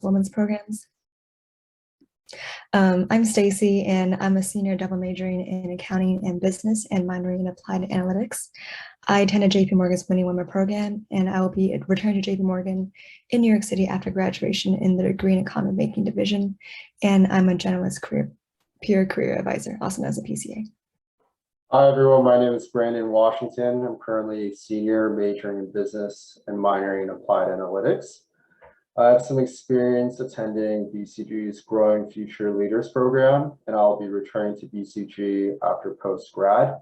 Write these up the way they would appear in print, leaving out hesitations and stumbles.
women's programs. I'm Stacy, and I'm a senior double majoring in accounting and business and minoring in applied analytics. I attended JP Morgan's Winning Women program, and I will be returning to JP Morgan in New York City after graduation in the degree in economic banking division. And I'm a generalist peer career advisor, also known as a PCA. Hi everyone, my name is Brandon Washington. I'm currently senior majoring in business and minoring in applied analytics. I have some experience attending BCG's Growing Future Leaders program, and I'll be returning to BCG after post-grad.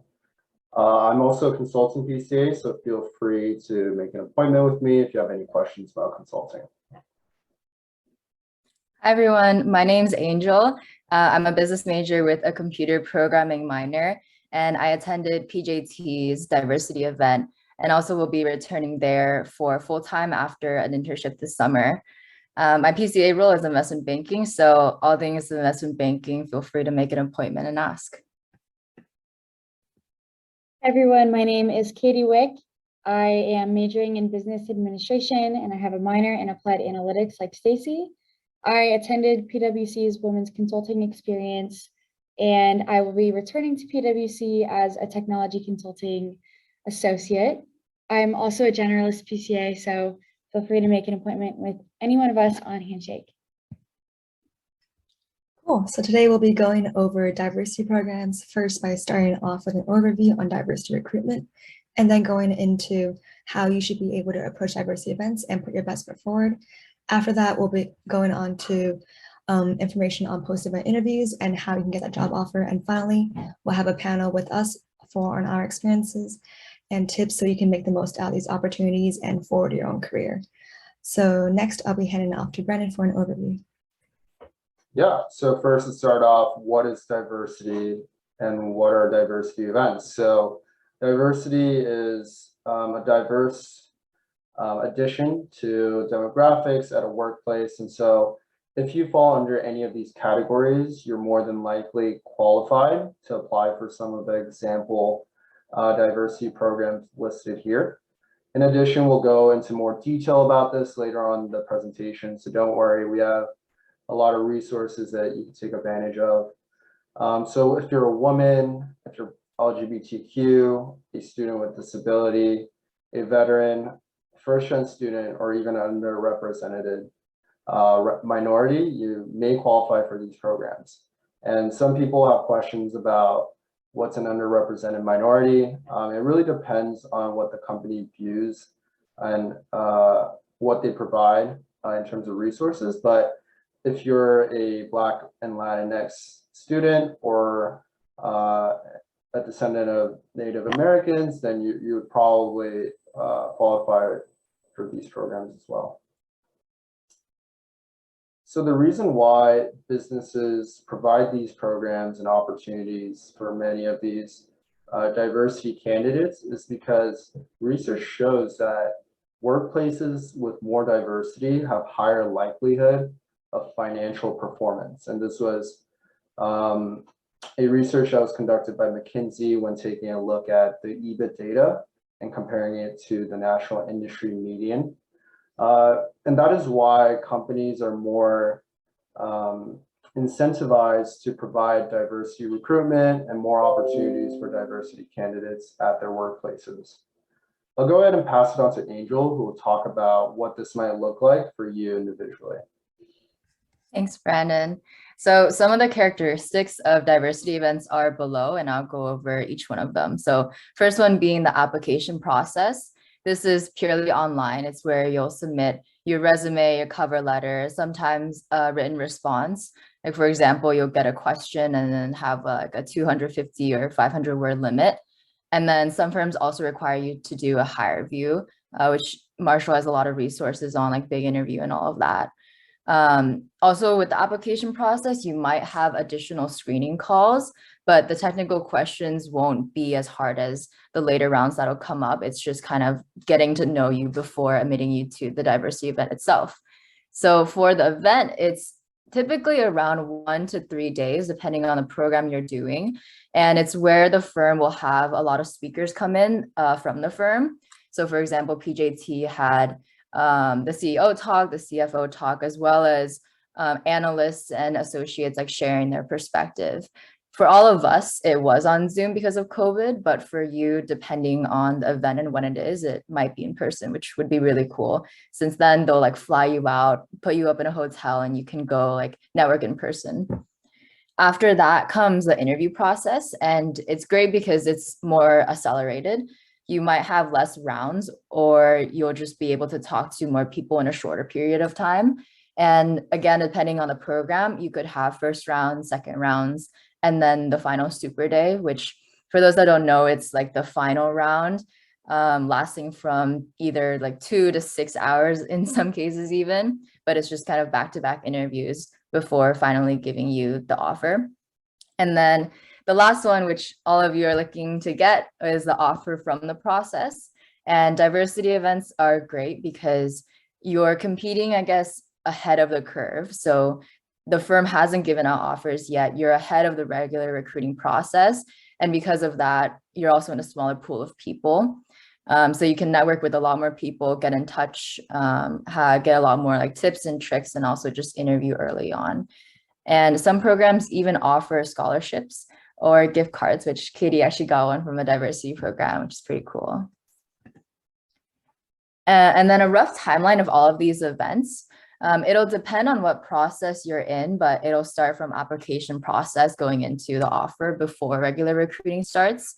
I'm also a consulting PCA, so feel free to make an appointment with me if you have any questions about consulting. Hi everyone, my name's Angel. I'm a business major with a computer programming minor, and I attended PJT's diversity event, and also will be returning there for full-time after an internship this summer. My PCA role is investment banking, so all things investment banking, feel free to make an appointment and ask. Everyone, my name is Katie Wick. I am majoring in business administration, and I have a minor in applied analytics like Stacy. I attended PwC's Women's Consulting Experience, and I will be returning to PwC as a technology consulting associate. I'm also a generalist PCA, so feel free to make an appointment with any one of us on Handshake. Cool. So today we'll be going over diversity programs, first by starting off with an overview on diversity recruitment, and then going into how you should be able to approach diversity events and put your best foot forward. After that, we'll be going on to information on post-event interviews and how you can get that job offer. And finally, we'll have a panel with us on our experiences and tips so you can make the most out of these opportunities and forward your own career. So next, I'll be handing off to Brendan for an overview. Yeah, so first to start off, what is diversity and what are diversity events? So diversity is a diverse addition to demographics at a workplace. And so if you fall under any of these categories, you're more than likely qualified to apply for some of the example diversity programs listed here. In addition, we'll go into more detail about this later on in the presentation. So don't worry, we have a lot of resources that you can take advantage of. So if you're a woman, if you're LGBTQ, a student with disability, a veteran, first-gen student, or even an underrepresented minority, you may qualify for these programs. And some people have questions about what's an underrepresented minority. It really depends on what the company views and what they provide in terms of resources. But if you're a Black and Latinx student or a descendant of Native Americans, then you would probably qualify for these programs as well. So the reason why businesses provide these programs and opportunities for many of these diversity candidates is because research shows that workplaces with more diversity have higher likelihood of financial performance. And this was a research that was conducted by McKinsey when taking a look at the EBIT data and comparing it to the national industry median. And that is why companies are more incentivized to provide diversity recruitment and more opportunities for diversity candidates at their workplaces. I'll go ahead and pass it on to Angel, who will talk about what this might look like for you individually. Thanks, Brandon. So some of the characteristics of diversity events are below, and I'll go over each one of them. So first one being the application process. This is purely online. It's where you'll submit your resume, your cover letter, sometimes a written response. Like for example, you'll get a question and then have like a 250 or 500 word limit. And then some firms also require you to do a HireVue, which Marshall has a lot of resources on, like Big Interview and all of that. Also with the application process, you might have additional screening calls, but the technical questions won't be as hard as the later rounds that'll come up. It's just kind of getting to know you before admitting you to the diversity event itself. So for the event, it's typically around 1 to 3 days, depending on the program you're doing. And it's where the firm will have a lot of speakers come in from the firm. So for example, PJT had the CEO talk, the CFO talk, as well as analysts and associates like sharing their perspective. For all of us, it was on Zoom because of COVID, but for you, depending on the event and when it is, it might be in person, which would be really cool. Since then they'll like fly you out, put you up in a hotel, and you can go like network in person. After that comes the interview process, and it's great because it's more accelerated. You might have less rounds, or you'll just be able to talk to more people in a shorter period of time. And again, depending on the program, you could have first round, second rounds, and then the final super day, which for those that don't know, it's like the final round, lasting from either like 2 to 6 hours in some cases even, but it's just kind of back-to-back interviews before finally giving you the offer. And then the last one, which all of you are looking to get, is the offer from the process. And diversity events are great because you're competing, I guess, ahead of the curve. So the firm hasn't given out offers yet. You're ahead of the regular recruiting process. And because of that, you're also in a smaller pool of people. So you can network with a lot more people, get in touch, get a lot more like tips and tricks, and also just interview early on. And some programs even offer scholarships or gift cards, which Katie actually got one from a diversity program, which is pretty cool. And then a rough timeline of all of these events. It'll depend on what process you're in, but it'll start from application process going into the offer before regular recruiting starts.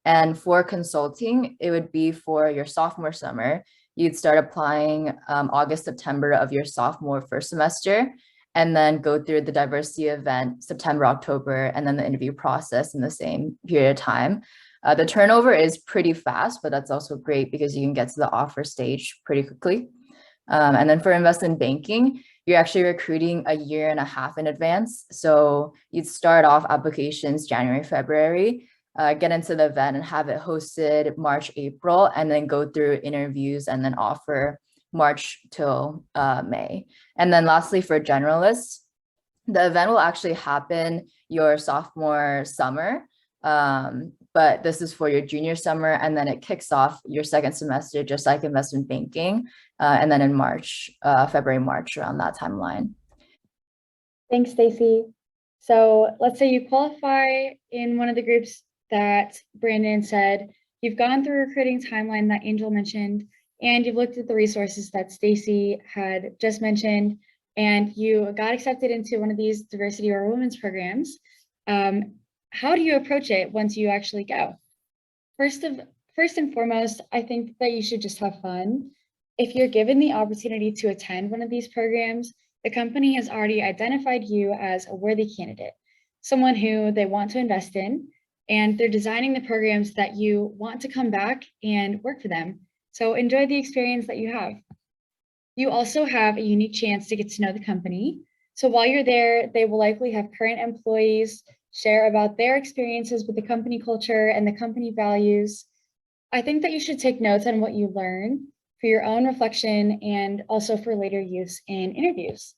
And for consulting, it would be for your sophomore summer. You'd start applying August, September of your sophomore first semester, and then go through the diversity event September, October, and then the interview process in the same period of time. The turnover is pretty fast, but that's also great because you can get to the offer stage pretty quickly. And then for investment banking, you're actually recruiting a year and a half in advance. So you'd start off applications January, February, get into the event and have it hosted March, April, and then go through interviews and then offer March till May. And then lastly, for generalists, the event will actually happen your sophomore summer, but this is for your junior summer, and then it kicks off your second semester, just like investment banking, and then in March, February, March, around that timeline. Thanks, Stacy. So let's say you qualify in one of the groups that Brandon said. You've gone through a recruiting timeline that Angel mentioned, and you've looked at the resources that Stacy had just mentioned, and you got accepted into one of these diversity or women's programs. How do you approach it once you actually go? First and foremost, I think that you should just have fun. If you're given the opportunity to attend one of these programs, the company has already identified you as a worthy candidate, someone who they want to invest in, and they're designing the programs that you want to come back and work for them. So enjoy the experience that you have. You also have a unique chance to get to know the company. So while you're there, they will likely have current employees share about their experiences with the company culture and the company values. I think that you should take notes on what you learn for your own reflection and also for later use in interviews.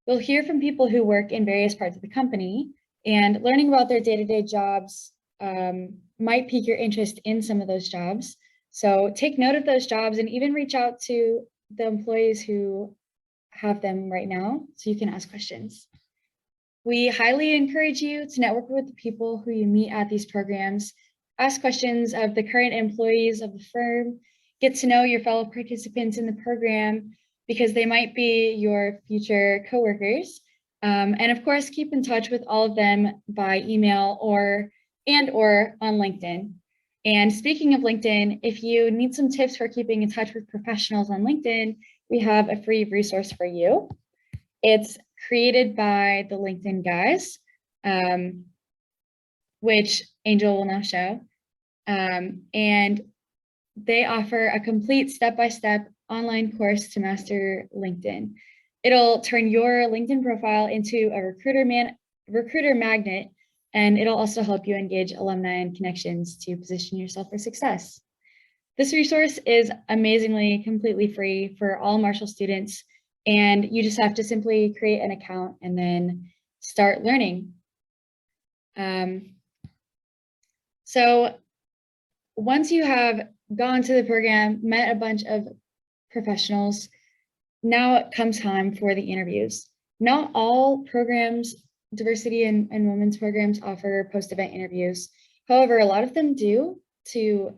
You'll hear from people who work in various parts of the company, and learning about their day-to-day jobs might pique your interest in some of those jobs. So take note of those jobs and even reach out to the employees who have them right now so you can ask questions. We highly encourage you to network with the people who you meet at these programs, ask questions of the current employees of the firm, get to know your fellow participants in the program because they might be your future coworkers. And of course, keep in touch with all of them by email or on LinkedIn. And speaking of LinkedIn, if you need some tips for keeping in touch with professionals on LinkedIn, we have a free resource for you. It's created by the LinkedIn guys, which Angel will now show. And they offer a complete step-by-step online course to master LinkedIn. It'll turn your LinkedIn profile into a recruiter magnet, and it'll also help you engage alumni and connections to position yourself for success. This resource is amazingly completely free for all Marshall students, and you just have to simply create an account and then start learning. So once you have gone to the program, met a bunch of professionals, now it comes time for the interviews. Not all programs, diversity and women's programs, offer post-event interviews. However, a lot of them do to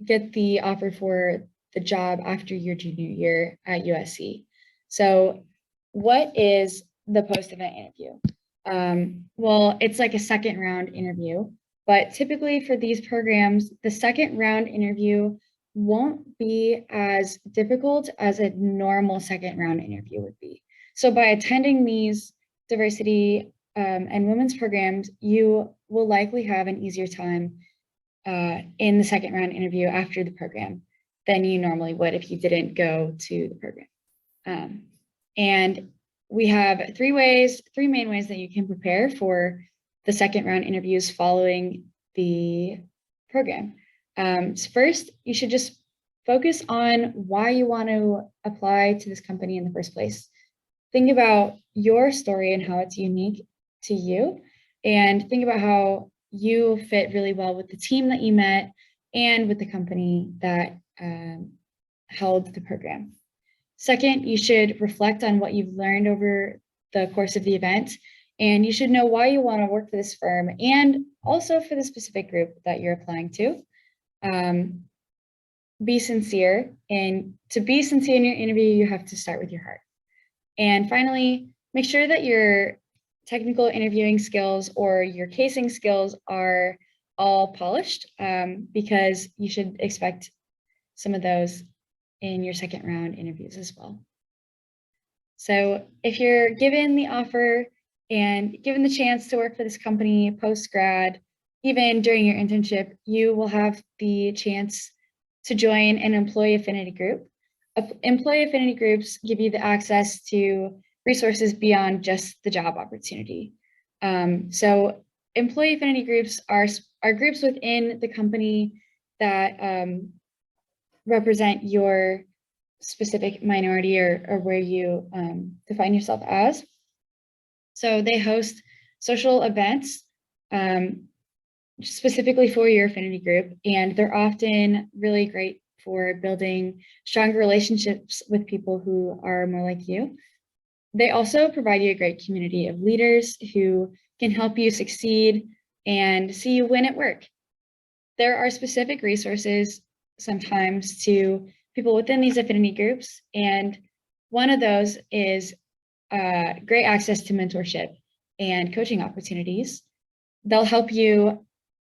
get the offer for the job after your junior year at USC. So what is the post-event interview? Well, it's like a second round interview, but typically for these programs, the second round interview won't be as difficult as a normal second round interview would be. So by attending these diversity and women's programs, you will likely have an easier time in the second round interview after the program than you normally would if you didn't go to the program. And we have three main ways that you can prepare for the second round interviews following the program. So first, you should just focus on why you want to apply to this company in the first place. Think about your story and how it's unique to you, and think about how you fit really well with the team that you met and with the company that held the program. Second, you should reflect on what you've learned over the course of the event, and you should know why you want to work for this firm and also for the specific group that you're applying to. Be sincere, and to be sincere in your interview, you have to start with your heart. And finally, make sure that your technical interviewing skills or your casing skills are all polished, because you should expect some of those in your second round interviews as well. So if you're given the offer and given the chance to work for this company post-grad, even during your internship, you will have the chance to join an employee affinity group. Employee affinity groups give you the access to resources beyond just the job opportunity. So employee affinity groups are groups within the company that represent your specific minority or where you define yourself as. So they host social events specifically for your affinity group, and they're often really great for building stronger relationships with people who are more like you. They also provide you a great community of leaders who can help you succeed and see you win at work. There are specific resources sometimes to people within these affinity groups, and one of those is great access to mentorship and coaching opportunities. They'll help you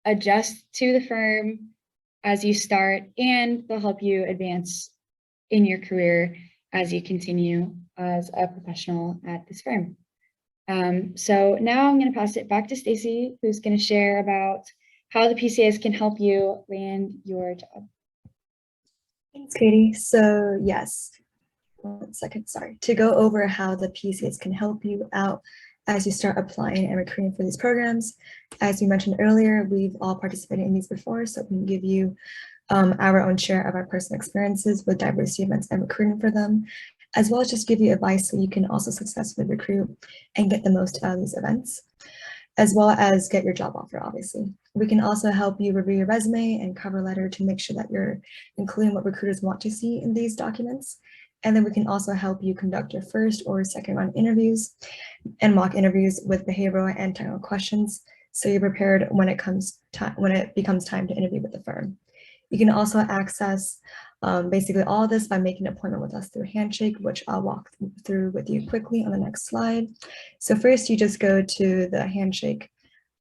adjust to the firm as you start, and they'll help you advance in your career as you continue as a professional at this firm. So now I'm going to pass it back to Stacy, who's going to share about how the PCAs can help you land your job. Thanks, Katie. So yes, 1 second, sorry. To go over how the PCAs can help you out as you start applying and recruiting for these programs. As we mentioned earlier, we've all participated in these before, so we can give you our own share of our personal experiences with diversity events and recruiting for them, as well as just give you advice so you can also successfully recruit and get the most out of these events, as well as get your job offer, obviously. We can also help you review your resume and cover letter to make sure that you're including what recruiters want to see in these documents. And then we can also help you conduct your first or second round interviews and mock interviews with behavioral and technical questions, so you're prepared when it becomes time to interview with the firm. You can also access basically all of this by making an appointment with us through Handshake, which I'll walk through with you quickly on the next slide. So first, you just go to the Handshake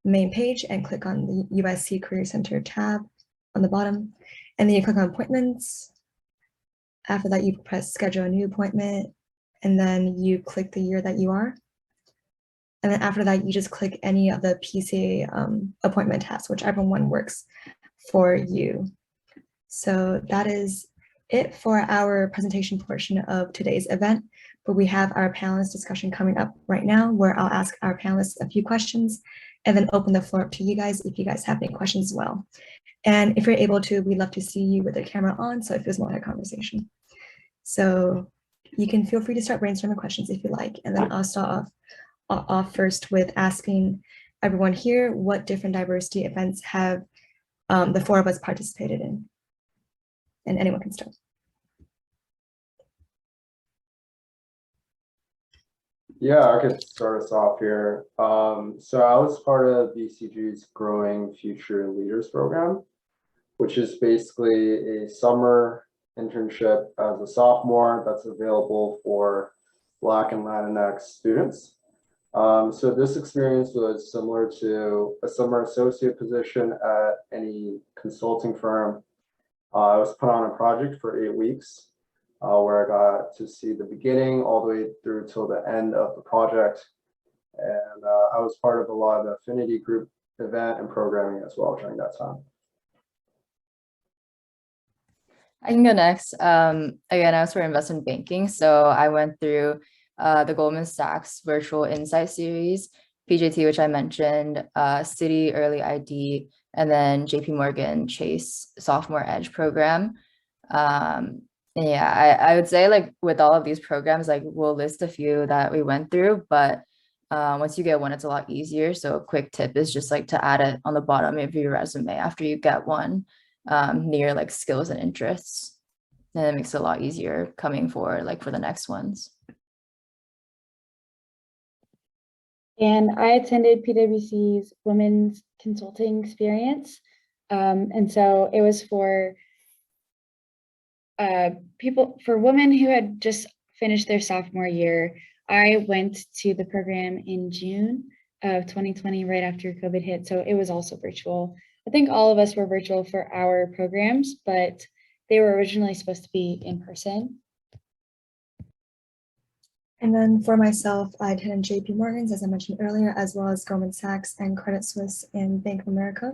main page and click on the USC Career Center tab on the bottom, and then you click on appointments. After that, you press schedule a new appointment, and then you click the year that you are. And then after that, you just click any of the PCA appointment tabs, whichever one works for you. So that is it for our presentation portion of today's event, but we have our panelist discussion coming up right now, where I'll ask our panelists a few questions and then open the floor up to you guys if you guys have any questions as well. And if you're able to, we'd love to see you with the camera on, so it feels more like a conversation. So you can feel free to start brainstorming questions if you like, and then I'll start off first with asking everyone here what different diversity events have the four of us participated in. And anyone can start. Yeah, I could start us off here. So I was part of BCG's Growing Future Leaders program, which is basically a summer internship as a sophomore that's available for Black and Latinx students. So this experience was similar to a summer associate position at any consulting firm. I was put on a project for 8 weeks, where I got to see the beginning all the way through till the end of the project. And I was part of a lot of the affinity group event and programming as well during that time. I can go next. Again, I was for investment banking, so I went through the Goldman Sachs Virtual Insight Series, PJT, which I mentioned, Citi Early ID, and then JP Morgan Chase Sophomore Edge program. And yeah, I would say like with all of these programs, like we'll list a few that we went through, but once you get one, it's a lot easier. So a quick tip is just like to add it on the bottom of your resume after you get one, near like skills and interests. And it makes it a lot easier coming forward, like for the next ones. And I attended PwC's Women's Consulting Experience. And so it was for women who had just finished their sophomore year. I went to the program in June of 2020, right after COVID hit. So it was also virtual. I think all of us were virtual for our programs, but they were originally supposed to be in person. And then for myself, I attended JP Morgan's, as I mentioned earlier, as well as Goldman Sachs and Credit Suisse and Bank of America,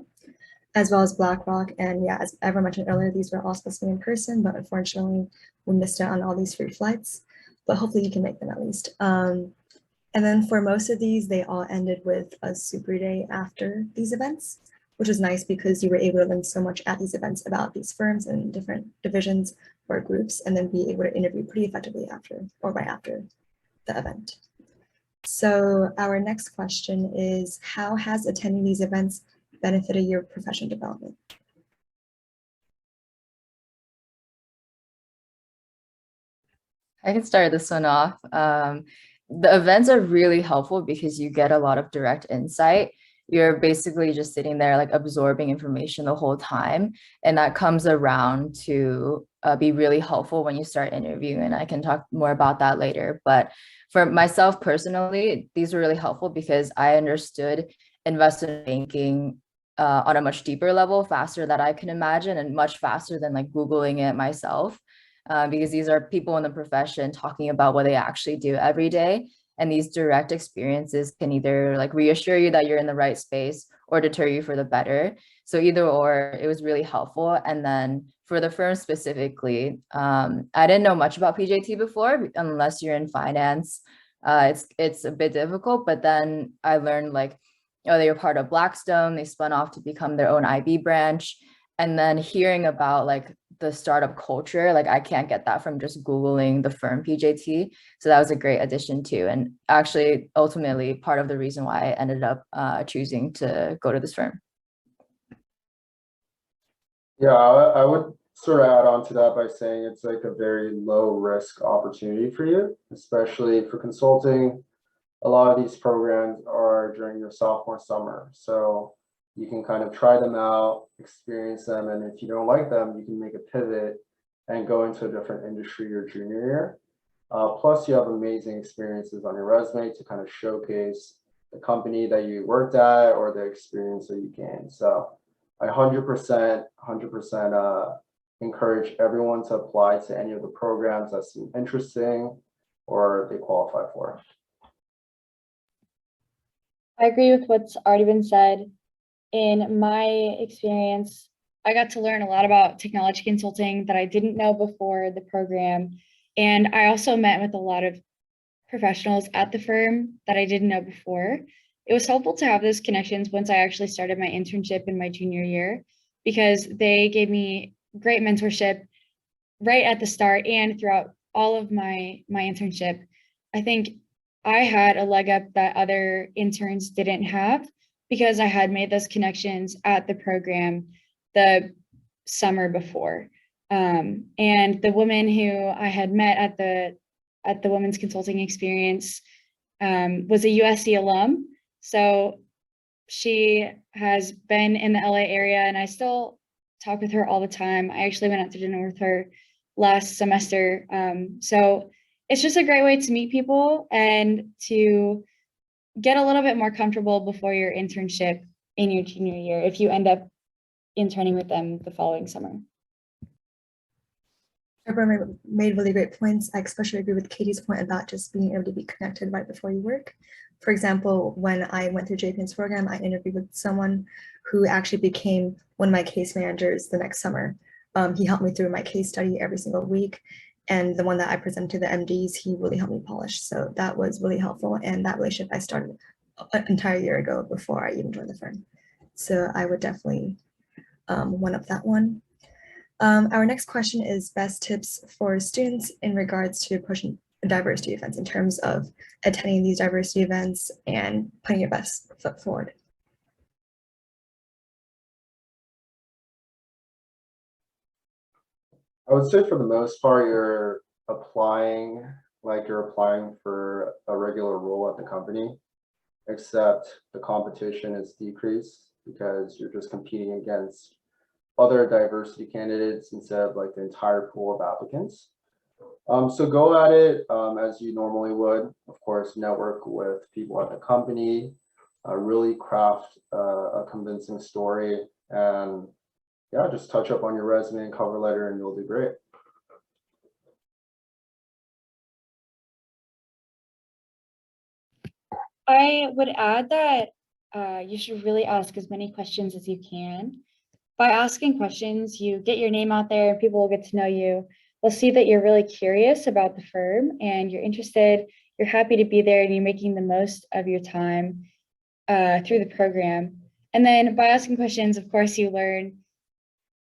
as well as BlackRock. And yeah, as Ever mentioned earlier, these were all supposed to be in person, but unfortunately we missed out on all these free flights, but hopefully you can make them at least. And then for most of these, they all ended with a super day after these events, which is nice because you were able to learn so much at these events about these firms and different divisions or groups, and then be able to interview pretty effectively after or right after the event. So our next question is, how has attending these events benefited your professional development? I can start this one off. The events are really helpful because you get a lot of direct insight. You're basically just sitting there like absorbing information the whole time. And that comes around to be really helpful when you start interviewing. And I can talk more about that later. But for myself personally, these were really helpful because I understood investment banking on a much deeper level, faster than I can imagine, and much faster than like Googling it myself. Because these are people in the profession talking about what they actually do every day. And these direct experiences can either like reassure you that you're in the right space or deter you for the better. So either or, it was really helpful. And then for the firm specifically, I didn't know much about PJT before, unless you're in finance. It's a bit difficult, but then I learned like, oh, they were part of Blackstone. They spun off to become their own IB branch. And then hearing about like the startup culture, like I can't get that from just Googling the firm PJT. So that was a great addition too. And actually, ultimately, part of the reason why I ended up choosing to go to this firm. Yeah, I would sort of add on to that by saying it's like a very low risk opportunity for you, especially for consulting. A lot of these programs are during your sophomore summer. So you can kind of try them out, experience them, and if you don't like them, you can make a pivot and go into a different industry your junior year. Plus, you have amazing experiences on your resume to kind of showcase the company that you worked at or the experience that you gained. So I 100% encourage everyone to apply to any of the programs that seem interesting or they qualify for. I agree with what's already been said. In my experience, I got to learn a lot about technology consulting that I didn't know before the program. And I also met with a lot of professionals at the firm that I didn't know before. It was helpful to have those connections once I actually started my internship in my junior year, because they gave me great mentorship right at the start and throughout all of my internship. I think I had a leg up that other interns didn't have because I had made those connections at the program the summer before. And the women who I had met at the Women's Consulting Experience, was a USC alum. So she has been in the LA area, and I still talk with her all the time. I actually went out to dinner with her last semester. So it's just a great way to meet people and to get a little bit more comfortable before your internship in your junior year, if you end up interning with them the following summer. Everyone made really great points. I especially agree with Katie's point about just being able to be connected right before you work. For example, when I went through JPN's program, I interviewed with someone who actually became one of my case managers the next summer. He helped me through my case study every single week. And the one that I presented to the MDs, he really helped me polish. So that was really helpful. And that relationship I started an entire year ago before I even joined the firm. So I would definitely one up that one. Our next question is best tips for students in regards to pushing diversity events in terms of attending these diversity events and putting your best foot forward. I would say for the most part, you're applying for a regular role at the company, except the competition is decreased because you're just competing against other diversity candidates instead of like the entire pool of applicants. So go at it as you normally would. Of course, network with people at the company, really craft a convincing story, and yeah, just touch up on your resume and cover letter and you'll do great. I would add that you should really ask as many questions as you can. By asking questions, you get your name out there and people will get to know you. They'll see that you're really curious about the firm and you're interested, you're happy to be there, and you're making the most of your time through the program. And then by asking questions, of course, you learn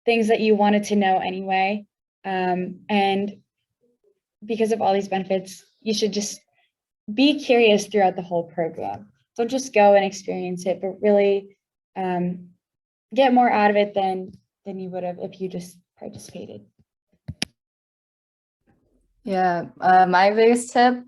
things that you wanted to know anyway. And because of all these benefits, you should just be curious throughout the whole program. Don't just go and experience it, but really get more out of it than you would have if you just participated. Yeah, my biggest tip,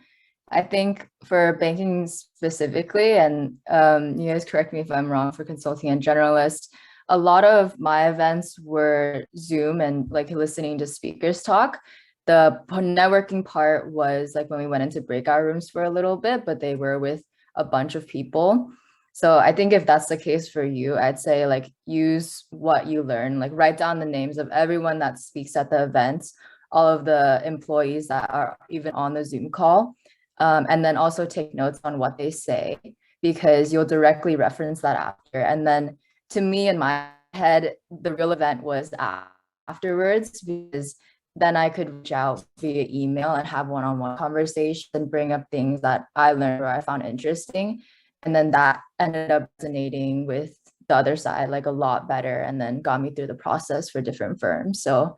I think for banking specifically, and you guys correct me if I'm wrong, for consulting and generalist, a lot of my events were Zoom and like listening to speakers talk. The networking part was like when we went into breakout rooms for a little bit, but they were with a bunch of people. So I think if that's the case for you, I'd say like use what you learn, like write down the names of everyone that speaks at the events, all of the employees that are even on the Zoom call, and then also take notes on what they say, because you'll directly reference that after. And then to me, in my head, the real event was afterwards, because then I could reach out via email and have one-on-one conversation and bring up things that I learned or I found interesting. And then that ended up resonating with the other side like a lot better, and then got me through the process for different firms. So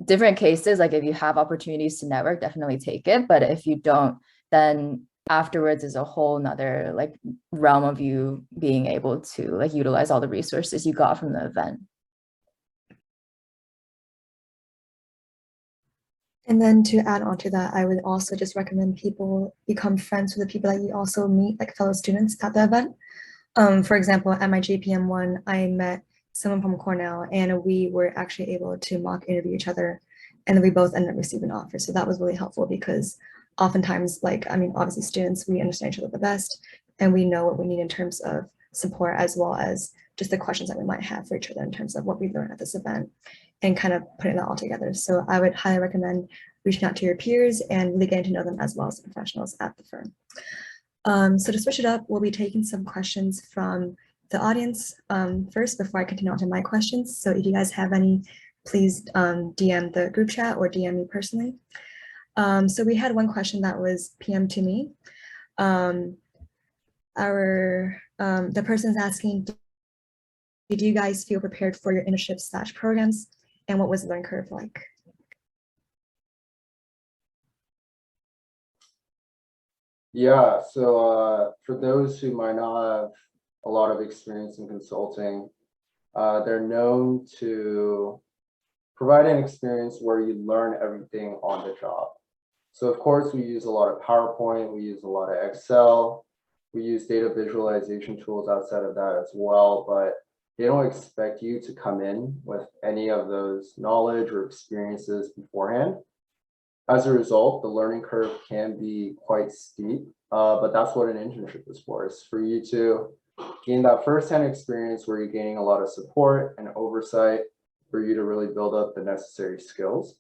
different cases, like if you have opportunities to network, definitely take it. But if you don't, then afterwards is a whole nother like realm of you being able to like utilize all the resources you got from the event. And then to add on to that, I would also just recommend people become friends with the people that you also meet, like fellow students at the event. For example, at my JPM one, I met someone from Cornell and we were actually able to mock interview each other, and then we both ended up receiving an offer. So that was really helpful because oftentimes, like, I mean, obviously students, we understand each other the best and we know what we need in terms of support, as well as just the questions that we might have for each other in terms of what we learned at this event, and kind of putting that all together. So I would highly recommend reaching out to your peers and really getting to know them as well as the professionals at the firm. So to switch it up, we'll be taking some questions from the audience first before I continue on to my questions. So if you guys have any, please DM the group chat or DM me personally. So we had one question that was PM to me. The person's asking, did you guys feel prepared for your internships / programs, and what was the learning curve like? Yeah, so for those who might not have a lot of experience in consulting, they're known to provide an experience where you learn everything on the job. So of course, we use a lot of PowerPoint, we use a lot of Excel, we use data visualization tools outside of that as well, but they don't expect you to come in with any of those knowledge or experiences beforehand. As a result, the learning curve can be quite steep, but that's what an internship is for, is for you to gain that firsthand experience where you're gaining a lot of support and oversight for you to really build up the necessary skills.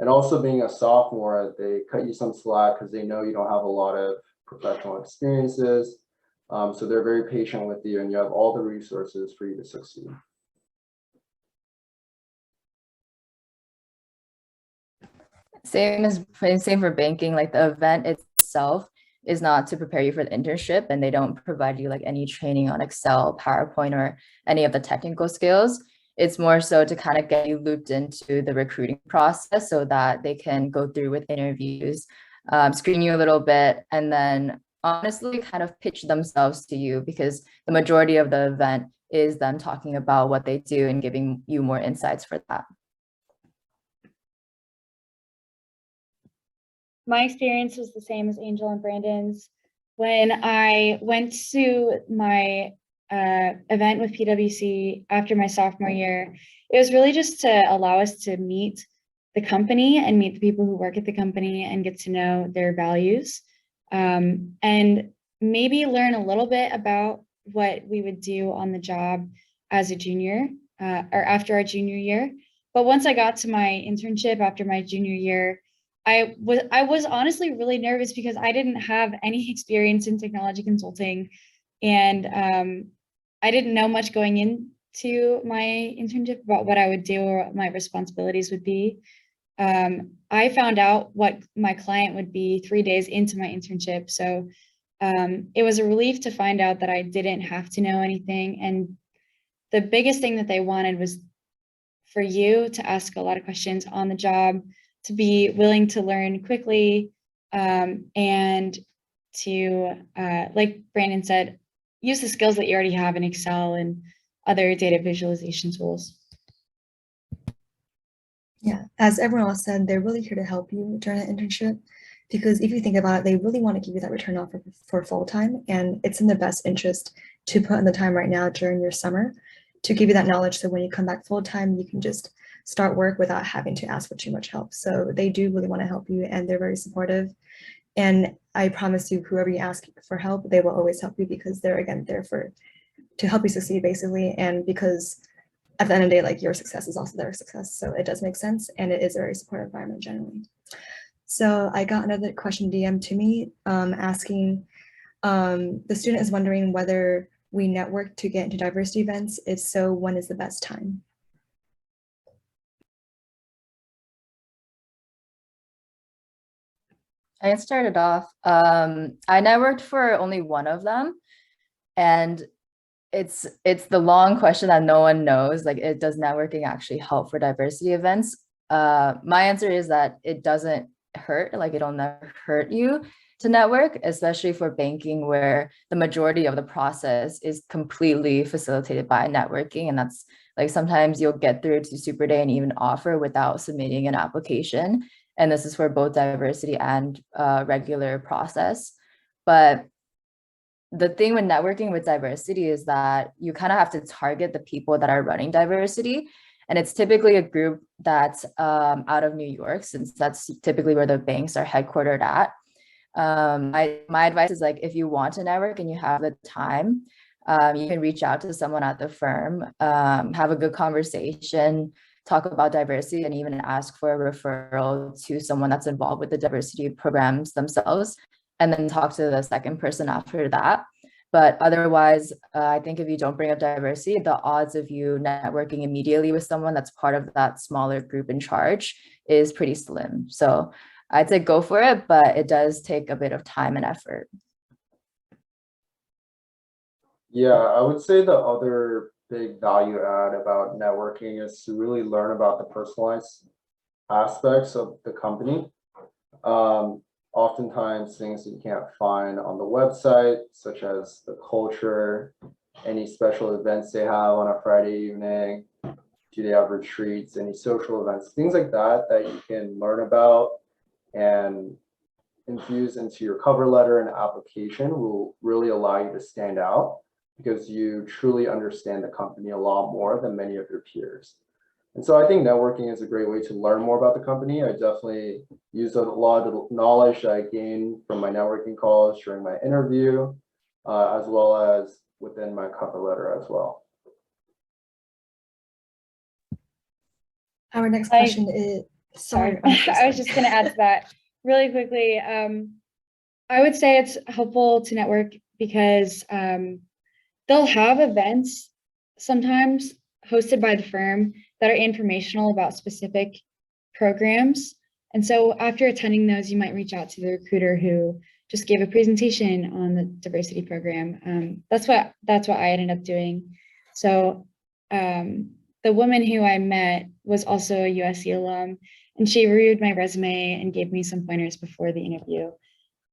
And also being a sophomore, they cut you some slack because they know you don't have a lot of professional experiences. So they're very patient with you and you have all the resources for you to succeed. Same for banking, like the event itself is not to prepare you for the internship, and they don't provide you like any training on Excel, PowerPoint, or any of the technical skills. It's more so to kind of get you looped into the recruiting process so that they can go through with interviews, screen you a little bit, and then honestly kind of pitch themselves to you, because the majority of the event is them talking about what they do and giving you more insights for that. My experience was the same as Angel and Brandon's. When I went to my event with PwC after my sophomore year, it was really just to allow us to meet the company and meet the people who work at the company and get to know their values, and maybe learn a little bit about what we would do on the job as a junior or after our junior year. But once I got to my internship after my junior year, I was honestly really nervous because I didn't have any experience in technology consulting, and I didn't know much going into my internship about what I would do or what my responsibilities would be. I found out what my client would be 3 days into my internship, so it was a relief to find out that I didn't have to know anything. And the biggest thing that they wanted was for you to ask a lot of questions on the job, to be willing to learn quickly, and to, like Brandon said, use the skills that you already have in Excel and other data visualization tools. Yeah, as everyone else said, they're really here to help you during an internship, because if you think about it, they really want to give you that return offer for full time, and it's in their best interest to put in the time right now during your summer to give you that knowledge, so when you come back full time, you can just start work without having to ask for too much help. So they do really want to help you, and they're very supportive. And I promise you, whoever you ask for help, they will always help you, because they're, again, there to help you succeed, basically. And because at the end of the day, like, your success is also their success. So it does make sense, and it is a very supportive environment generally. So I got another question DM to me, asking, the student is wondering whether we network to get into diversity events. If so, when is the best time? I started off. I networked for only one of them, and it's the long question that no one knows. Like, does networking actually help for diversity events? My answer is that it doesn't hurt. Like, it'll never hurt you to network, especially for banking, where the majority of the process is completely facilitated by networking. And that's like, sometimes you'll get through to Super Day and even offer without submitting an application. And this is for both diversity and regular process. But the thing with networking with diversity is that you kind of have to target the people that are running diversity. And it's typically a group that's out of New York, since that's typically where the banks are headquartered at. My advice is, like, if you want to network and you have the time, you can reach out to someone at the firm, have a good conversation, talk about diversity, and even ask for a referral to someone that's involved with the diversity programs themselves, and then talk to the second person after that. But otherwise, I think if you don't bring up diversity, the odds of you networking immediately with someone that's part of that smaller group in charge is pretty slim. So I'd say go for it, but it does take a bit of time and effort. Yeah, I would say the other big value add about networking is to really learn about the personalized aspects of the company. Oftentimes things that you can't find on the website, such as the culture, any special events they have on a Friday evening, do they have retreats, any social events, things like that, that you can learn about and infuse into your cover letter and application will really allow you to stand out because you truly understand the company a lot more than many of your peers. And so I think networking is a great way to learn more about the company. I definitely use a lot of the knowledge that I gained from my networking calls during my interview, as well as within my cover letter as well. Our next I- question is, sorry. I'm so I was sorry. just gonna add to that really quickly. I would say it's helpful to network because they'll have events sometimes hosted by the firm that are informational about specific programs. And so after attending those, you might reach out to the recruiter who just gave a presentation on the diversity program. That's what I ended up doing. So the woman who I met was also a USC alum, and she reviewed my resume and gave me some pointers before the interview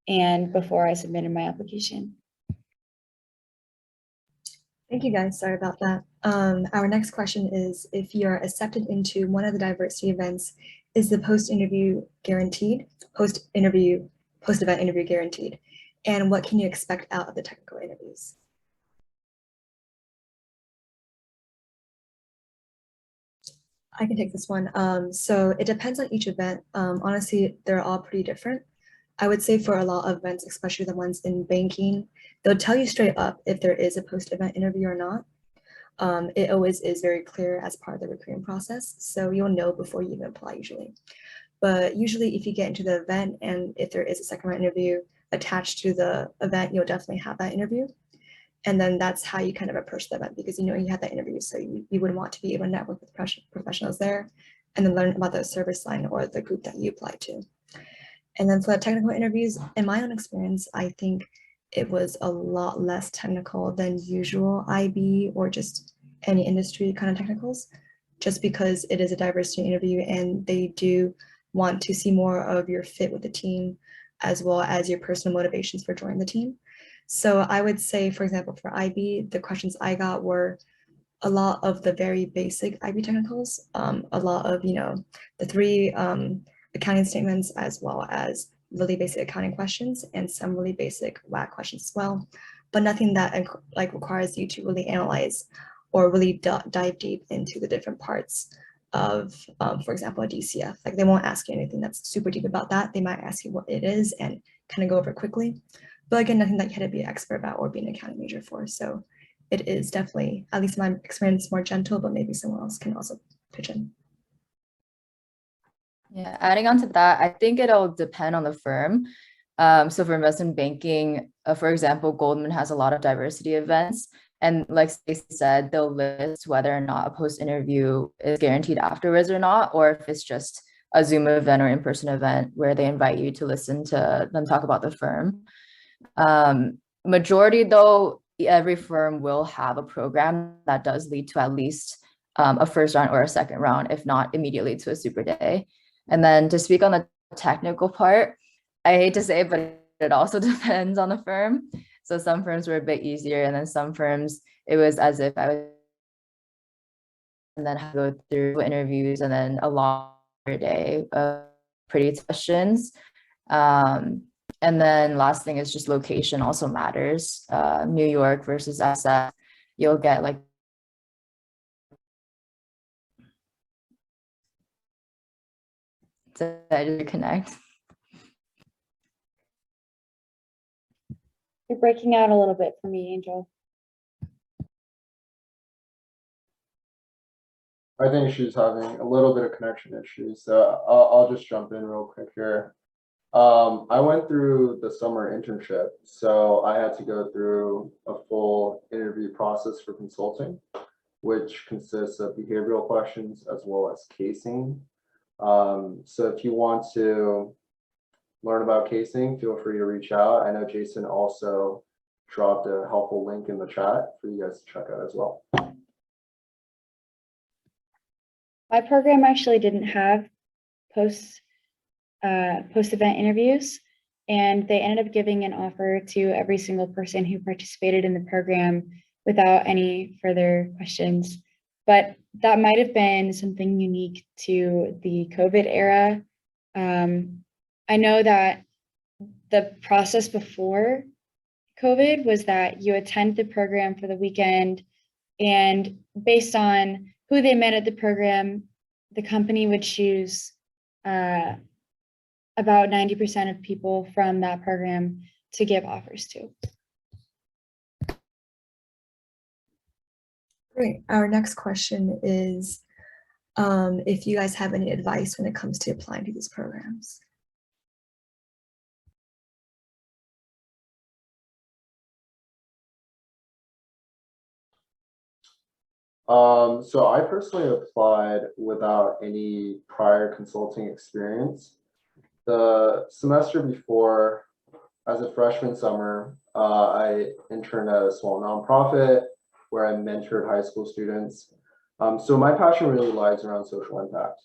and before I submitted my application. Thank you guys, sorry about that. Our next question is, if you're accepted into one of the diversity events, is the post-event interview guaranteed? And what can you expect out of the technical interviews? I can take this one. So it depends on each event. Honestly, they're all pretty different. I would say for a lot of events, especially the ones in banking, they'll tell you straight up if there is a post-event interview or not. It always is very clear as part of the recruiting process, so you'll know before you even apply usually. But usually if you get into the event and if there is a second round interview attached to the event, you'll definitely have that interview. And then that's how you kind of approach the event because you know you had that interview, so you would want to be able to network with professionals there and then learn about the service line or the group that you apply to. And then for the technical interviews, in my own experience, I think it was a lot less technical than usual IB or just any industry kind of technicals, just because it is a diversity interview and they do want to see more of your fit with the team as well as your personal motivations for joining the team. So I would say, for example, for IB, the questions I got were a lot of the very basic IB technicals, a lot of, the three accounting statements as well as really basic accounting questions and some really basic WAC questions as well, but nothing that requires you to really analyze or really dive deep into the different parts of, for example, a DCF. Like they won't ask you anything that's super deep about that. They might ask you what it is and kind of go over it quickly. But again, nothing that you had to be an expert about or be an accounting major for. So it is definitely, at least in my experience, more gentle, but maybe someone else can also pitch in. Yeah, adding on to that, I think it'll depend on the firm. So for investment banking, for example, Goldman has a lot of diversity events. And like Stacey said, they'll list whether or not a post-interview is guaranteed afterwards or not, or if it's just a Zoom event or in-person event where they invite you to listen to them talk about the firm. Majority though, every firm will have a program that does lead to at least a first round or a second round, if not immediately to a super day. And then to speak on the technical part, I hate to say it, but it also depends on the firm. So some firms were a bit easier, and then some firms, it was as if I was and then go through interviews and then a longer day of pretty questions. And then last thing is just location also matters. New York versus SF, you'll get like to connect. You're breaking out a little bit for me, Angel. I think she's having a little bit of connection issues, so I'll just jump in real quick here. I went through the summer internship, so I had to go through a full interview process for consulting, which consists of behavioral questions as well as casing. So if you want to learn about casing, feel free to reach out. I know Jason also dropped a helpful link in the chat for you guys to check out as well. My program actually didn't have post-event interviews, and they ended up giving an offer to every single person who participated in the program without any further questions. But that might have been something unique to the COVID era. I know that the process before COVID was that you attend the program for the weekend, and based on who they met at the program, the company would choose about 90% of people from that program to give offers to. Great. Our next question is if you guys have any advice when it comes to applying to these programs. So I personally applied without any prior consulting experience. The semester before, as a freshman summer, I interned at a small nonprofit where I mentored high school students. So my passion really lies around social impact.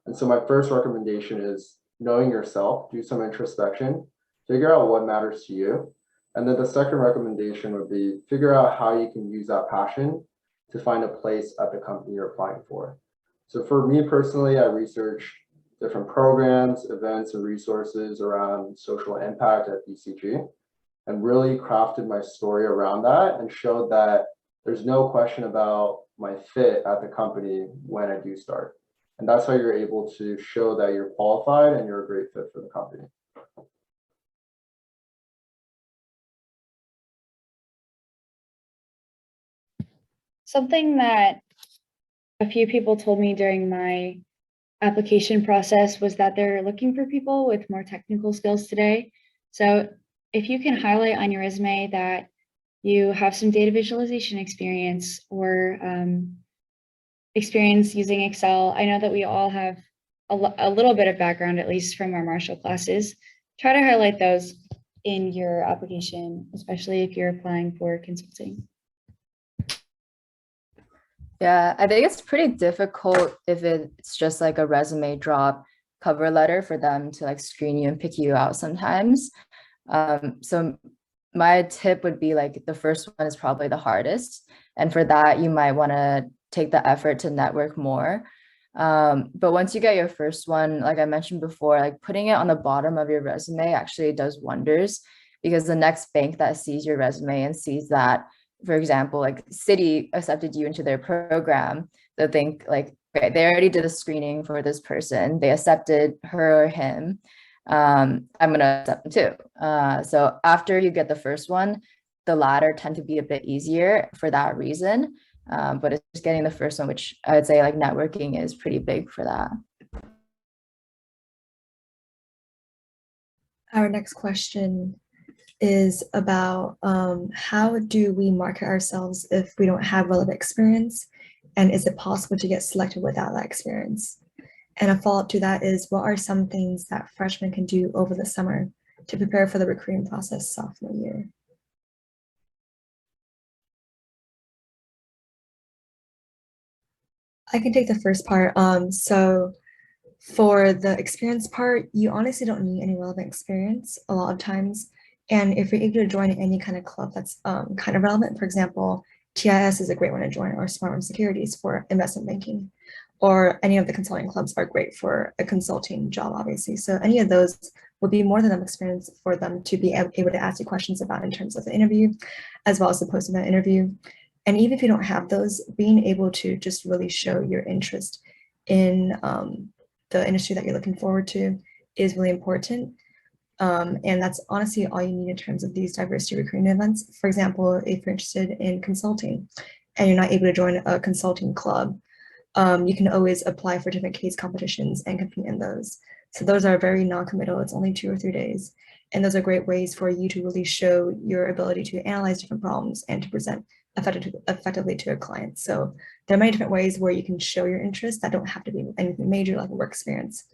And so my first recommendation is knowing yourself, do some introspection, figure out what matters to you. And then the second recommendation would be figure out how you can use that passion to find a place at the company you're applying for. So for me personally, I researched different programs, events, and resources around social impact at BCG, and really crafted my story around that and showed that there's no question about my fit at the company when I do start. And that's how you're able to show that you're qualified and you're a great fit for the company. Something that a few people told me during my application process was that they're looking for people with more technical skills today. So if you can highlight on your resume that you have some data visualization experience or experience using Excel, I know that we all have a little bit of background, at least from our Marshall classes. Try to highlight those in your application, especially if you're applying for consulting. Yeah, I think it's pretty difficult if it's just like a resume drop cover letter for them to like screen you and pick you out sometimes. So my tip would be like the first one is probably the hardest. And for that, you might want to take the effort to network more. But once you get your first one, like I mentioned before, like putting it on the bottom of your resume actually does wonders, because the next bank that sees your resume and sees that, for example, like Citi accepted you into their program, they'll think like, okay, they already did a screening for this person. They accepted her or him. I'm gonna accept them too. So after you get the first one, the latter tend to be a bit easier for that reason. But it's just getting the first one, which I would say like networking is pretty big for that. Our next question is about how do we market ourselves if we don't have relevant experience? And is it possible to get selected without that experience? And a follow-up to that is, what are some things that freshmen can do over the summer to prepare for the recruiting process sophomore year? I can take the first part. So for the experience part, you honestly don't need any relevant experience a lot of times. And if you're able to join any kind of club that's kind of relevant, for example, TIS is a great one to join, or Smart Room Securities for investment banking, or any of the consulting clubs are great for a consulting job, obviously. So any of those would be more than enough experience for them to be able to ask you questions about in terms of the interview, as well as the post-event interview. And even if you don't have those, being able to just really show your interest in the industry that you're looking forward to is really important. And that's honestly all you need in terms of these diversity recruiting events. For example, if you're interested in consulting and you're not able to join a consulting club, you can always apply for different case competitions and compete in those. So those are very non-committal. It's only 2 or 3 days. And those are great ways for you to really show your ability to analyze different problems and to present effectively to a client. So there are many different ways where you can show your interest that don't have to be anything major like a work experience,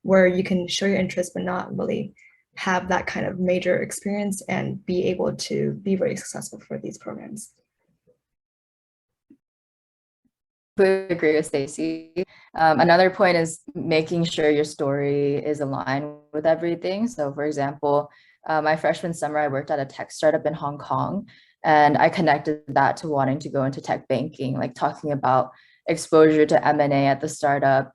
where you can show your interest but not really have that kind of major experience and be able to be very successful for these programs. Completely agree with Stacy. Another point is making sure your story is aligned with everything. So for example, my freshman summer, I worked at a tech startup in Hong Kong, and I connected that to wanting to go into tech banking, like talking about exposure to M&A at the startup.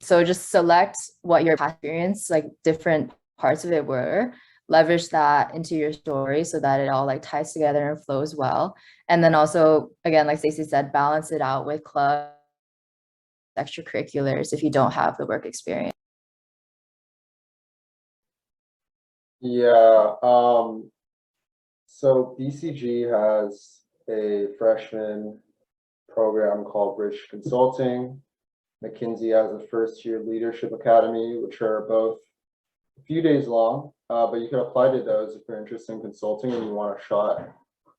So just select what your experience, like different parts of it were, leverage that into your story so that it all like ties together and flows well. And then also, again, like Stacey said, balance it out with club extracurriculars if you don't have the work experience. Yeah, so BCG has a freshman program called Bridge Consulting. McKinsey has a first-year leadership academy, which are both a few days long, but you can apply to those if you're interested in consulting and you want a shot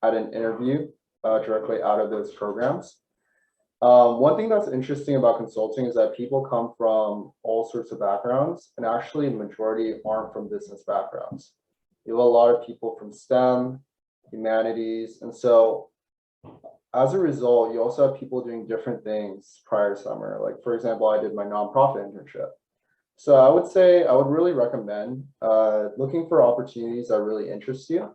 at an interview directly out of those programs. One thing that's interesting about consulting is that people come from all sorts of backgrounds, and actually the majority aren't from business backgrounds. You have a lot of people from STEM, humanities, and so as a result, you also have people doing different things prior summer. Like, for example, I did my nonprofit internship. So I would say I would really recommend looking for opportunities that really interest you.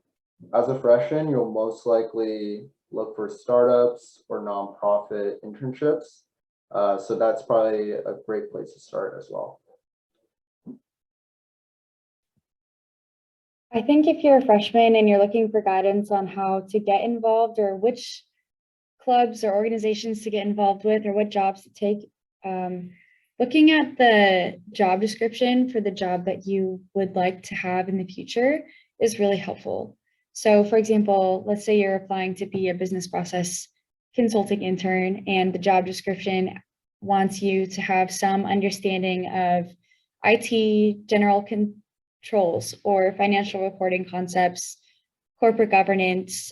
As a freshman, you'll most likely look for startups or nonprofit internships. So that's probably a great place to start as well. I think if you're a freshman and you're looking for guidance on how to get involved or which clubs or organizations to get involved with or what jobs to take, looking at the job description for the job that you would like to have in the future is really helpful. So for example, let's say you're applying to be a business process consulting intern and the job description wants you to have some understanding of IT, general controls or financial reporting concepts, corporate governance,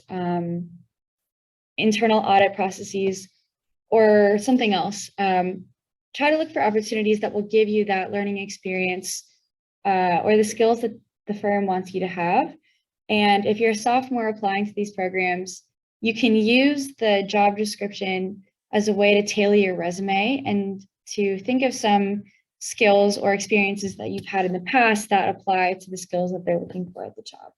internal audit processes, or something else. Try to look for opportunities that will give you that learning experience or the skills that the firm wants you to have. And if you're a sophomore applying to these programs, you can use the job description as a way to tailor your resume and to think of some skills or experiences that you've had in the past that apply to the skills that they're looking for at the job.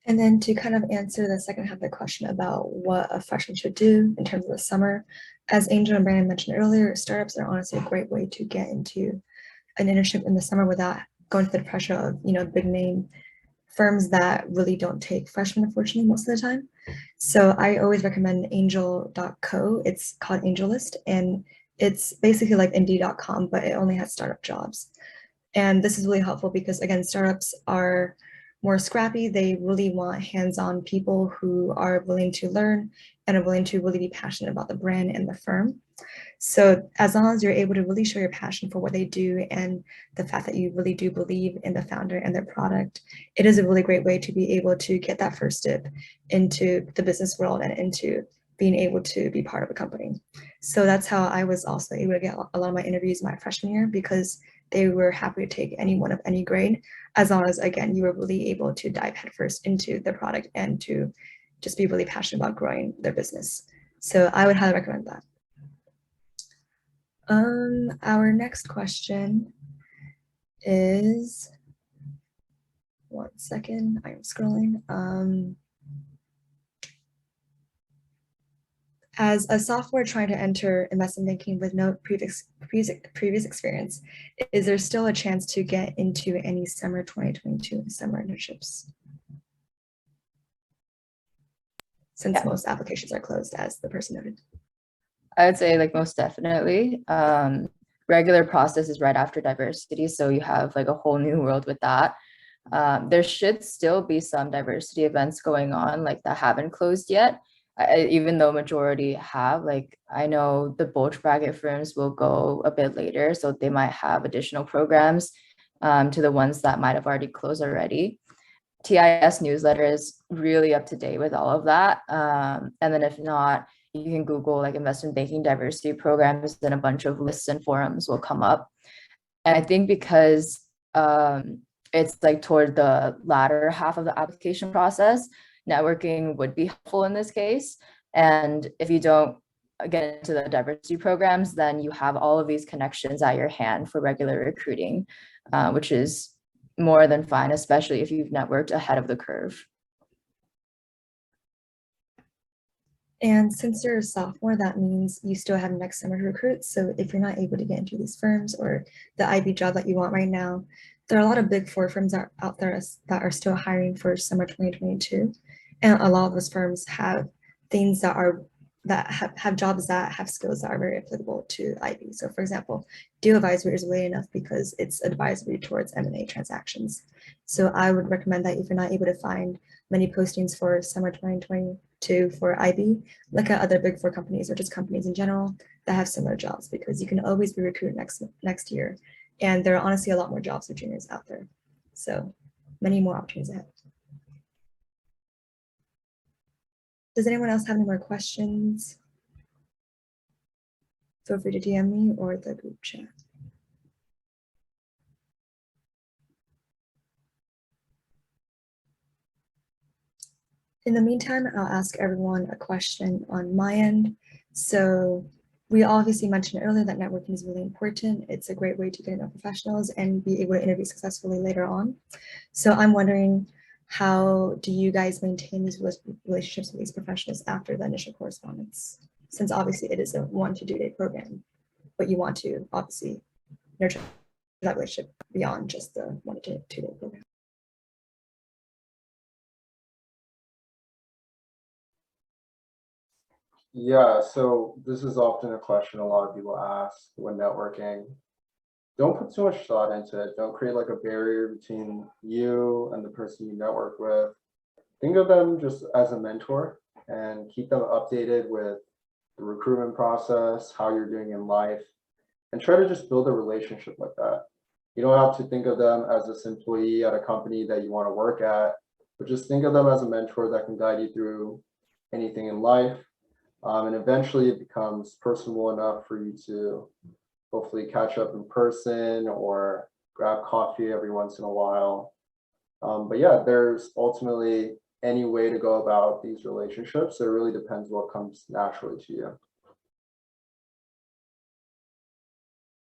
And then to kind of answer the second half of the question about what a freshman should do in terms of the summer, as Angel and Brandon mentioned earlier, startups are honestly a great way to get into an internship in the summer without going through the pressure of, big name firms that really don't take freshmen, unfortunately, most of the time. So I always recommend angel.co. It's called AngelList, and it's basically like Indeed.com, but it only has startup jobs. And this is really helpful because, again, startups are more scrappy. They really want hands-on people who are willing to learn and are willing to really be passionate about the brand and the firm. So as long as you're able to really show your passion for what they do and the fact that you really do believe in the founder and their product, it is a really great way to be able to get that first dip into the business world and into being able to be part of a company. So that's how I was also able to get a lot of my interviews my freshman year, because they were happy to take anyone of any grade, as long as, again, you were really able to dive headfirst into the product and to just be really passionate about growing their business. So I would highly recommend that. Our next question is, one second, I am scrolling. As a sophomore trying to enter investment banking with no previous experience, is there still a chance to get into any summer 2022 summer internships? Since most applications are closed, as the person noted. I would say like most definitely. Regular process is right after diversity, so you have like a whole new world with that. There should still be some diversity events going on like that haven't closed yet. Even though majority have, like I know the bulge bracket firms will go a bit later, so they might have additional programs to the ones that might have already closed already. TIS newsletter is really up to date with all of that. And then if not, you can Google like investment banking diversity programs, and a bunch of lists and forums will come up. And I think because it's like toward the latter half of the application process, networking would be helpful in this case. And if you don't get into the diversity programs, then you have all of these connections at your hand for regular recruiting, which is more than fine, especially if you've networked ahead of the curve. And since you're a sophomore, that means you still have next summer to recruit. So if you're not able to get into these firms or the IB job that you want right now, there are a lot of big four firms out there that are still hiring for summer 2022. And a lot of those firms have things that have jobs that have skills that are very applicable to IB. So for example, deal advisory is really enough because it's advisory towards M&A transactions. So I would recommend that if you're not able to find many postings for summer 2022 for IB, look at other big four companies or just companies in general that have similar jobs, because you can always be recruited next year. And there are honestly a lot more jobs for juniors out there. So many more opportunities ahead. Does anyone else have any more questions? Feel free to DM me or the group chat. In the meantime, I'll ask everyone a question on my end. So we obviously mentioned earlier that networking is really important. It's a great way to get to know professionals and be able to interview successfully later on. So I'm wondering, how do you guys maintain these relationships with these professionals after the initial correspondence? Since obviously it is a 1 to 2 day program, but you want to obviously nurture that relationship beyond just the 1 to 2 day program. Yeah, so this is often a question a lot of people ask when networking. Don't put too much thought into it. Don't create like a barrier between you and the person you network with. Think of them just as a mentor and keep them updated with the recruitment process, how you're doing in life, and try to just build a relationship like that. You don't have to think of them as this employee at a company that you want to work at, but just think of them as a mentor that can guide you through anything in life. And eventually it becomes personal enough for you to hopefully catch up in person or grab coffee every once in a while. But yeah, there's ultimately any way to go about these relationships. So it really depends what comes naturally to you.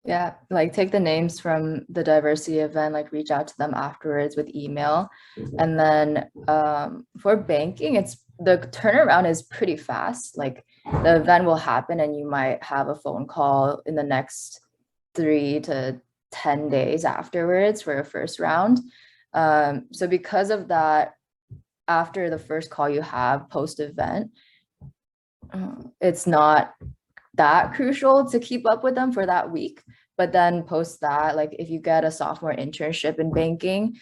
Yeah, like take the names from the diversity event, like reach out to them afterwards with email. And then for banking, the turnaround is pretty fast. Like the event will happen and you might have a phone call in the next 3 to 10 days afterwards for a first round. So because of that, after the first call you have post event, it's not that crucial to keep up with them for that week. But then post that, like if you get a sophomore internship in banking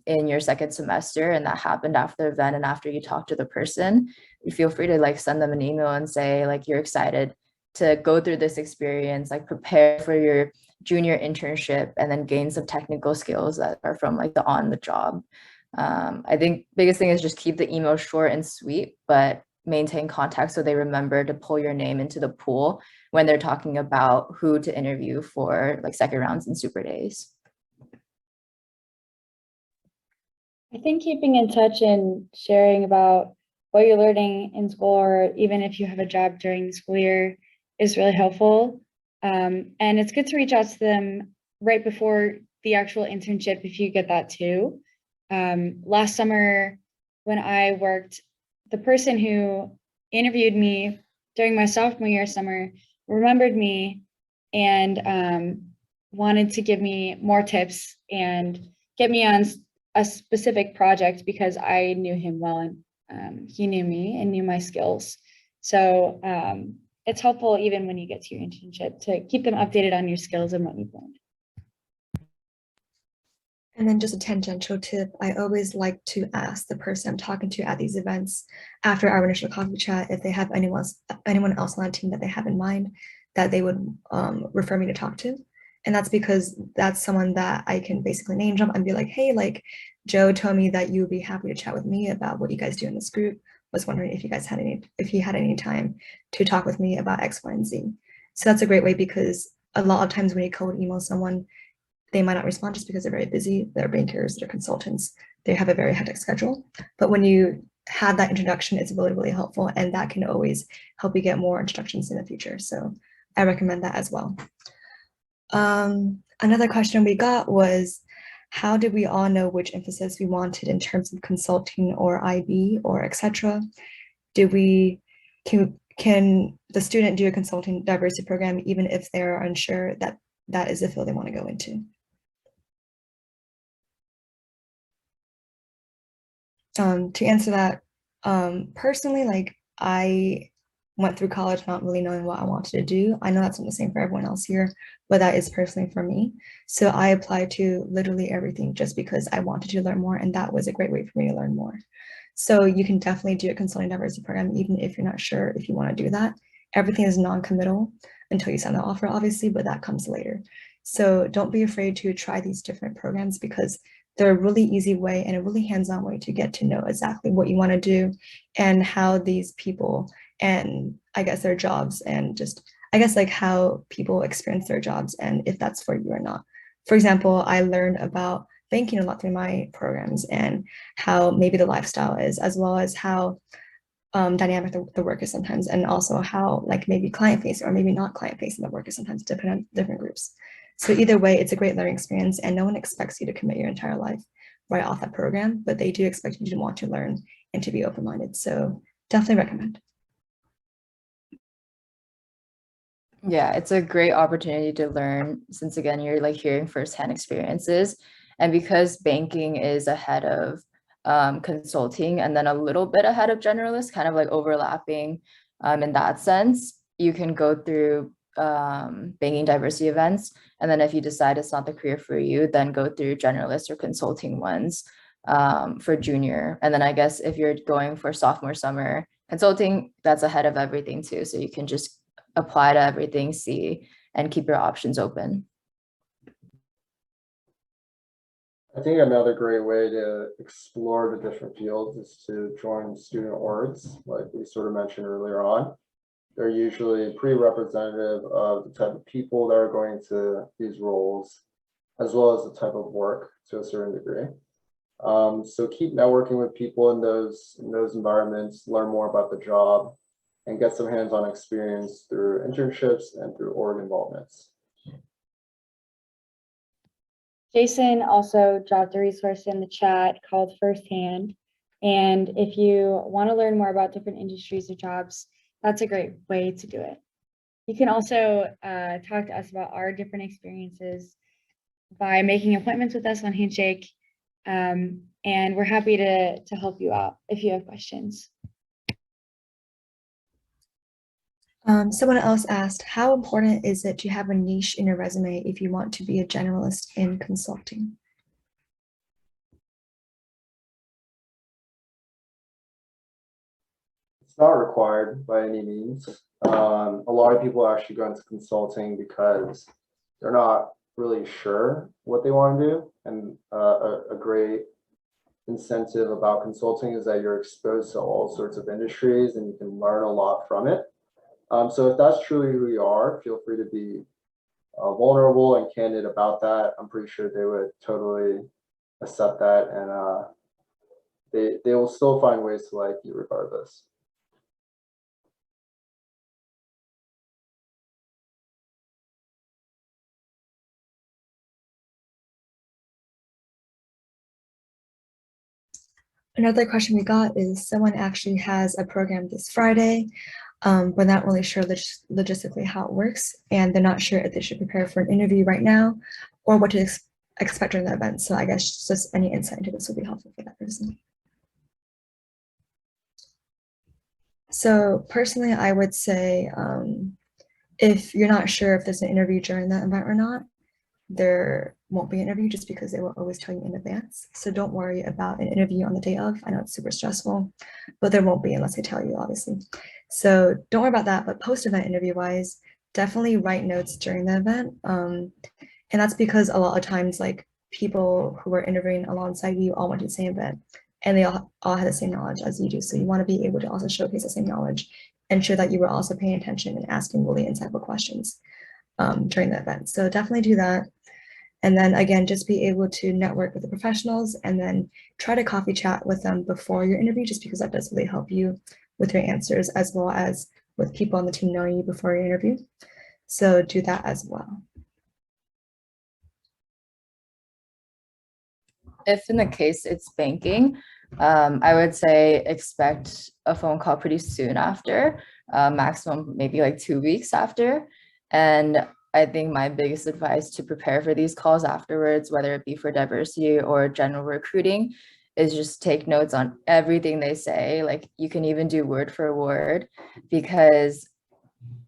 in your second semester and that happened after the event and after you talk to the person, you feel free to like send them an email and say like you're excited to go through this experience, like prepare for your junior internship and then gain some technical skills that are from like the on the job. I think biggest thing is just keep the email short and sweet, but maintain contact so they remember to pull your name into the pool when they're talking about who to interview for like second rounds and super days. I think keeping in touch and sharing about what you're learning in school, or even if you have a job during the school year, is really helpful. And it's good to reach out to them right before the actual internship if you get that too. Last summer when I worked, the person who interviewed me during my sophomore year summer remembered me and wanted to give me more tips and get me on a specific project because I knew him well and he knew me and knew my skills. So it's helpful even when you get to your internship to keep them updated on your skills and what you've learned. And then just a tangential tip, I always like to ask the person I'm talking to at these events after our initial coffee chat if they have anyone else on the team that they have in mind that they would refer me to talk to. And that's because that's someone that I can basically name drop and be like, hey, like Joe told me that you would be happy to chat with me about what you guys do in this group. Was wondering if he had any time to talk with me about X, Y, and Z. So that's a great way, because a lot of times when you cold email someone, they might not respond just because they're very busy. They're bankers, they're consultants, they have a very hectic schedule. But when you have that introduction, it's really, really helpful. And that can always help you get more introductions in the future. So I recommend that as well. Another question we got was, how did we all know which emphasis we wanted in terms of consulting or IB or etc.? can the student do a consulting diversity program even if they're unsure that that is the field they want to go into? To answer that, personally, like I went through college not really knowing what I wanted to do. I know that's not the same for everyone else here, but that is personally for me. So I applied to literally everything just because I wanted to learn more, and that was a great way for me to learn more. So you can definitely do a consulting diversity program, even if you're not sure if you want to do that. Everything is non-committal until you sign the offer, obviously, but that comes later. So don't be afraid to try these different programs because they're a really easy way and a really hands-on way to get to know exactly what you want to do and how these people and I guess their jobs and just I guess like how people experience their jobs and if that's for you or not. For example, I learned about banking a lot through my programs and how maybe the lifestyle is, as well as how dynamic the work is sometimes, and also how like maybe client facing or maybe not client facing the work is sometimes depending on different groups. So either way, it's a great learning experience and no one expects you to commit your entire life right off that program, but they do expect you to want to learn and to be open-minded. So definitely recommend. Yeah, it's a great opportunity to learn since again, you're like hearing firsthand experiences. And because banking is ahead of consulting and then a little bit ahead of generalist, kind of like overlapping in that sense, you can go through banking diversity events. And then if you decide it's not the career for you, then go through generalist or consulting ones for junior. And then I guess if you're going for sophomore summer consulting, that's ahead of everything too. So you can just apply to everything, see, and keep your options open. I think another great way to explore the different fields is to join student orgs, like we sort of mentioned earlier on. They're usually pretty representative of the type of people that are going to these roles, as well as the type of work to a certain degree. So keep networking with people in those environments, learn more about the job, and get some hands-on experience through internships and through org involvements. Jason also dropped a resource in the chat called Firsthand. And if you want to learn more about different industries or jobs, that's a great way to do it. You can also talk to us about our different experiences by making appointments with us on Handshake. And we're happy to help you out if you have questions. Someone else asked, how important is it to have a niche in your resume if you want to be a generalist in consulting? It's not required by any means. A lot of people actually go into consulting because they're not really sure what they want to do. And a great incentive about consulting is that you're exposed to all sorts of industries and you can learn a lot from it. So if that's truly who you are, feel free to be vulnerable and candid about that. I'm pretty sure they would totally accept that, and they will still find ways to like you regardless. Another question we got is someone actually has a program this Friday, but not really sure logistically how it works, and they're not sure if they should prepare for an interview right now or what to expect during the event. So I guess just any insight into this would be helpful for that person. So personally, I would say if you're not sure if there's an interview during that event or not, there won't be an interview just because they will always tell you in advance. So don't worry about an interview on the day of. I know it's super stressful, but there won't be unless they tell you, obviously. So don't worry about that, but post-event interview-wise, definitely write notes during the event. And that's because a lot of times, like people who are interviewing alongside you all went to the same event and they all had the same knowledge as you do. So you want to be able to also showcase the same knowledge and show that you were also paying attention and asking really insightful questions during the event. So definitely do that. And then again, just be able to network with the professionals and then try to coffee chat with them before your interview, just because that does really help you with your answers as well as with people on the team knowing you before your interview. So do that as well. If in the case it's banking, I would say expect a phone call pretty soon after, maximum maybe like 2 weeks after. And I think my biggest advice to prepare for these calls afterwards, whether it be for diversity or general recruiting, is just take notes on everything they say. Like you can even do word for word, because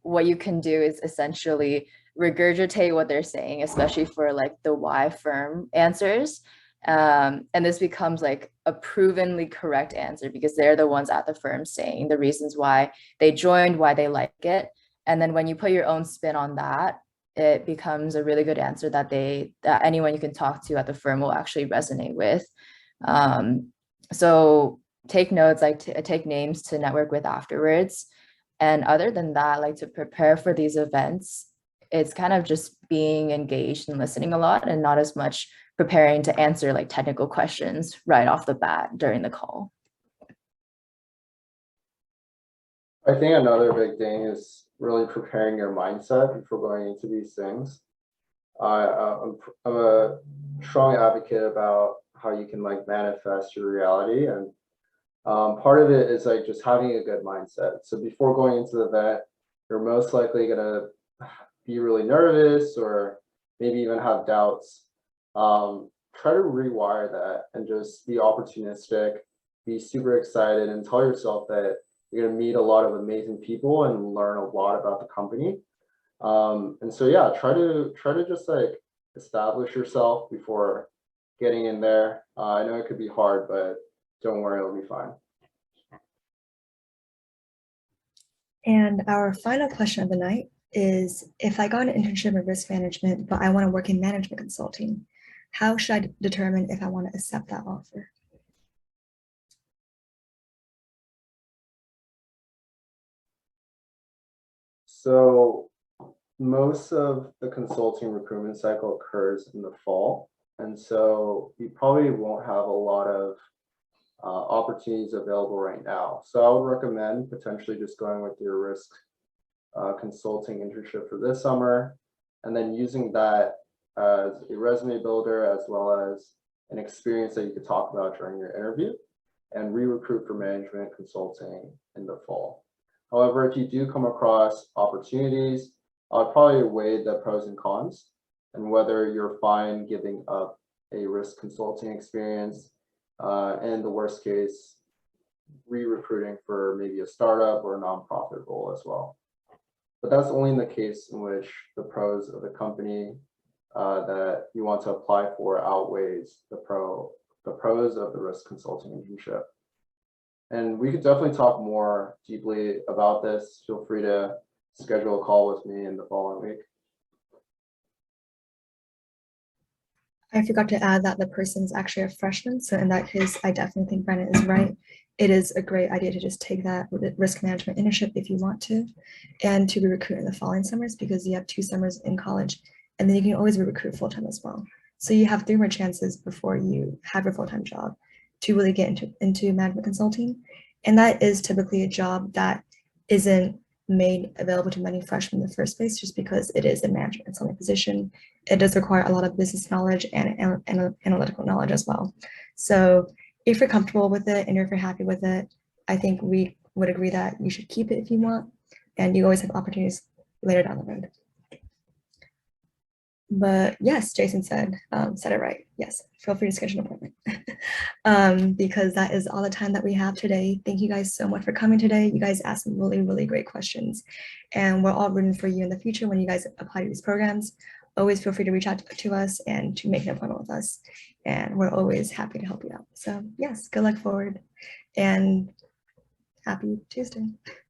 what you can do is essentially regurgitate what they're saying, especially for like the why firm answers. And this becomes like a provenly correct answer because they're the ones at the firm saying the reasons why they joined, why they like it. And then when you put your own spin on that, it becomes a really good answer that anyone you can talk to at the firm will actually resonate with. So take notes, like take names to network with afterwards. And other than that, like to prepare for these events, it's kind of just being engaged and listening a lot and not as much preparing to answer like technical questions right off the bat during the call. I think another big thing is really preparing your mindset before going into these things. I'm a strong advocate about how you can like manifest your reality, and part of it is like just having a good mindset. So before going into the event, you're most likely gonna be really nervous or maybe even have doubts. Try to rewire that and just be opportunistic, be super excited, and tell yourself that you're gonna meet a lot of amazing people and learn a lot about the company. And so yeah, try to just like establish yourself before getting in there. I know it could be hard, but don't worry, it'll be fine. And our final question of the night is, if I got an internship in risk management, but I want to work in management consulting, how should I determine if I want to accept that offer? So most of the consulting recruitment cycle occurs in the fall. And so you probably won't have a lot of opportunities available right now. So I would recommend potentially just going with your risk consulting internship for this summer, and then using that as a resume builder, as well as an experience that you could talk about during your interview, and re-recruit for management consulting in the fall. However, if you do come across opportunities, I'd probably weigh the pros and cons and whether you're fine giving up a risk consulting experience, and the worst case, re-recruiting for maybe a startup or a nonprofit role as well. But that's only in the case in which the pros of the company that you want to apply for outweighs the pros of the risk consulting internship. And we could definitely talk more deeply about this. Feel free to schedule a call with me in the following week. I forgot to add that the person's actually a freshman. So in that case, I definitely think Brandon is right. It is a great idea to just take that risk management internship if you want to, and to re-recruit in the following summers, because you have 2 summers in college, and then you can always re-recruit full-time as well. So you have 3 more chances before you have your full-time job to really get into management consulting. And that is typically a job that isn't made available to many freshmen in the first place, just because it is a management consulting position. It does require a lot of business knowledge and analytical knowledge as well. So if you're comfortable with it and if you're happy with it, I think we would agree that you should keep it if you want, and you always have opportunities later down the road. But yes, Jason said it right. Yes, feel free to schedule an appointment. Because that is all the time that we have today. Thank you guys so much for coming today. You guys asked some really, really great questions, and we're all rooting for you in the future when you guys apply to these programs. Always feel free to reach out to us and to make an appointment with us, and we're always happy to help you out. So yes, good luck forward, and happy Tuesday.